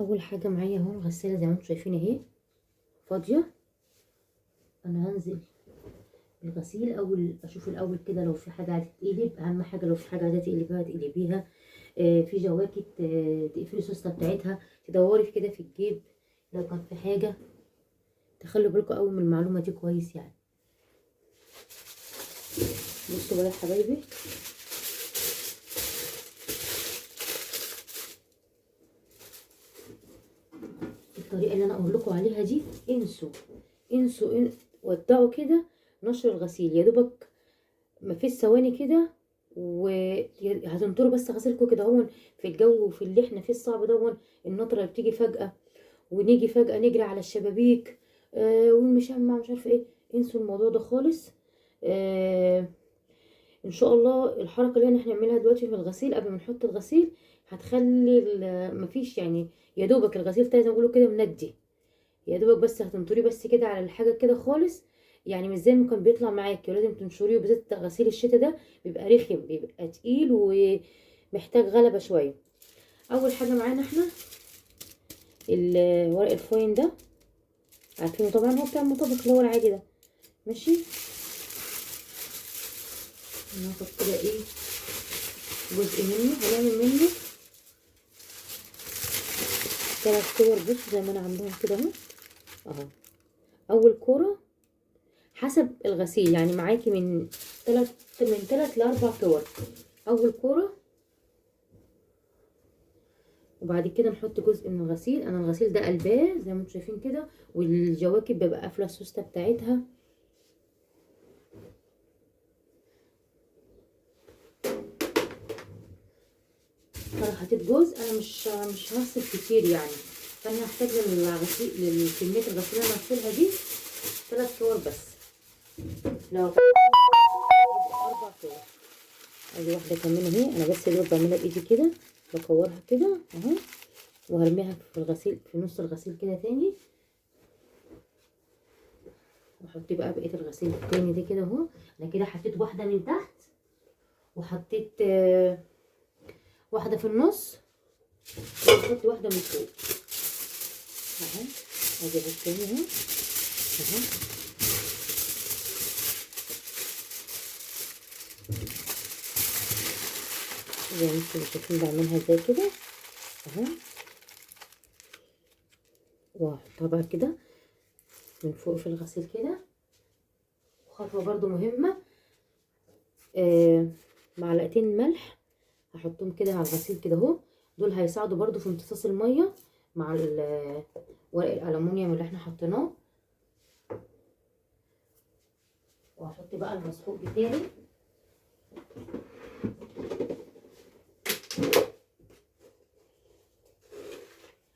اول حاجه معايا اهو الغساله زي ما انتم شايفين اهي فاضيه. انا هنزل الغسيل اشوف الاول كده لو في حاجه هتتقلب. اهم حاجه لو في حاجه عايزه تقلبها تقلبيها. في جواكت تقفلي السوسته بتاعتها، تدوري في كده في الجيب لو كان في حاجه. تخلوا بالكم قوي من المعلومه دي كويس يعني. بصوا بقى يا حبايبي، الطريقه اللي انا اقول لكم عليها دي انسوا ودعوا كده نشر الغسيل يا دوبك ما فيش ثواني كده، وهتنطروا بس غسيلكم كده هون في الجو في اللي احنا فيه الصعب ده. النطره اللي بتيجي فجاه ونيجي فجاه نجري على الشبابيك والمشمع مش عارفه ايه. انسوا الموضوع ده خالص. ان شاء الله الحركه اللي احنا هنعملها دلوقتي في الغسيل قبل ما نحط الغسيل هتخلي مفيش يعني يا دوبك الغسيل زي ما بيقولوا كده مندي. يا دوبك بس هتنطريه بس كده على الحاجه كده خالص. يعني مش زي ما كان بيطلع معاكي ولازم تنشريه، وبالذات غسيل الشتا ده بيبقى رخم بيبقى تقيل ومحتاج غلبه شويه. اول حاجه معانا احنا ورق الفوين ده، عارفينه طبعا، هو بتاع المطبخ اللي هو العادي ده. ماشي، ناخد كده ايه جزء منه، هنعمل منه 3 كور. بصوا زي ما انا عاملاهم كده اهو. اول كوره حسب الغسيل يعني معاكي من 3 ل4 كور. اول كوره، وبعد كده نحط جزء من الغسيل. انا الغسيل ده قلباه زي ما انتم شايفين كده، والجواكب ببقى قافله السوسته بتاعتها. انا حطيت جزء، انا مش هغسل كتير يعني، فانا هحتاج للغسيل لكميه الغسيل اللي انا هغسلها دي 3 كور بس. لو 4 كور. ادي واحده كمان اهي، انا بس اللي بعملها بايدي كده، بكورها كده اهو، وهرميها في الغسيل في نص الغسيل كده تاني. واحط بقى بقيه الغسيل التاني ده كده اهو. انا كده حطيت واحده من تحت، وحطيت واحده في النص، وحطيت واحده من فوق اهو. ادي التاني اهو اهو. زي ما انتم شايفين بعملها زي كده اهو. واحطها بقى كده من فوق في الغسيل كده. وخطوه برضو مهمه، معلقتين ملح هحطهم كده على الغسيل كده اهو. دول هيساعدوا برضو في امتصاص الميه مع ورق الالومنيوم اللي احنا حطيناه. وهحط بقى المسحوق بتاعي.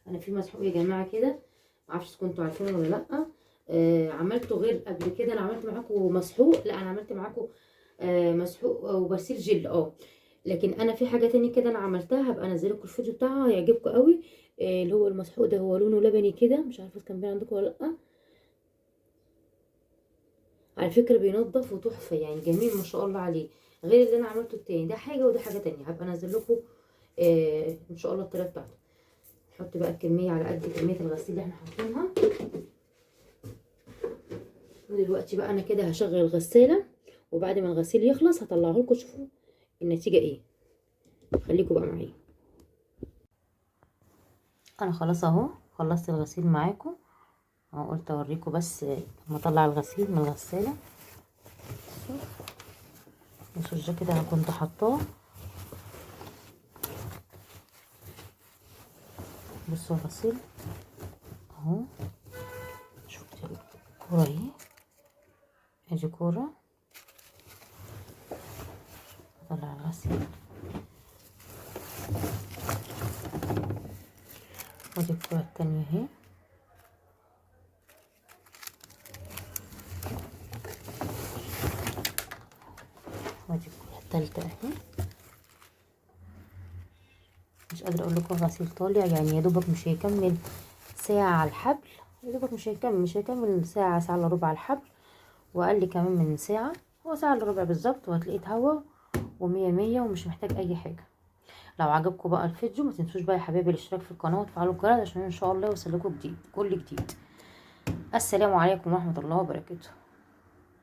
انا في مسحوق يا جماعه كده، معرفش كنتوا عارفينه ولا لا. عملته غير قبل كده، انا عملت معاكم مسحوق، لا انا عملت معاكم مسحوق وبرسيل جل لكن انا في حاجه تانية كده انا عملتها، هبقى انزلكم الفيديو بتاعها هيعجبكم قوي. اللي هو المسحوق ده هو لونه لبني كده، مش عارفه كان باين عندكم ولا لا. على فكره بينضف وتحفه يعني، جميل ما شاء الله عليه. غير اللي انا عملته التاني ده حاجه وده حاجه تانية، هبقى انزل لكم ان شاء الله الطريقه بتاعته. نحط بقى الكميه على قد كميه الغسيل اللي احنا حاطينها. ودلوقتي بقى انا كده هشغل الغساله، وبعد ما الغسيل يخلص هطلعه لكم تشوفوا النتيجه ايه. خليكم بقى معايا. انا خلاص اهو خلصت الغسيل معاكم اهو. قلت اوريكم بس لما اطلع الغسيل من الغساله. بصوا الجاكيت انا كنت حطاه. بصوا الغسيل اهو. شفتوا الكوره اهي، ادي كوره. اطلع الغسيل ودي الكوره التانية اهي. ودي الكوره التالتة اهي. مش قادره اقول لكم الغسيل طالع يعني، يا دوبك مش هيكمل ساعه على الحبل. يا دوبك مش هيكمل ساعه، ساعه الا ربع على الحبل، واقل كمان من ساعه. هو ساعه الا ربع بالظبط، وهتلاقيه اتهوى ومية مية ومش محتاج اي حاجه. لو عجبكم بقى الفيديو ما تنسوش بقى يا حبايبي الاشتراك في القناه وتفعلوا الجرس عشان ان شاء الله يوصلكوا كل جديد. السلام عليكم ورحمه الله وبركاته.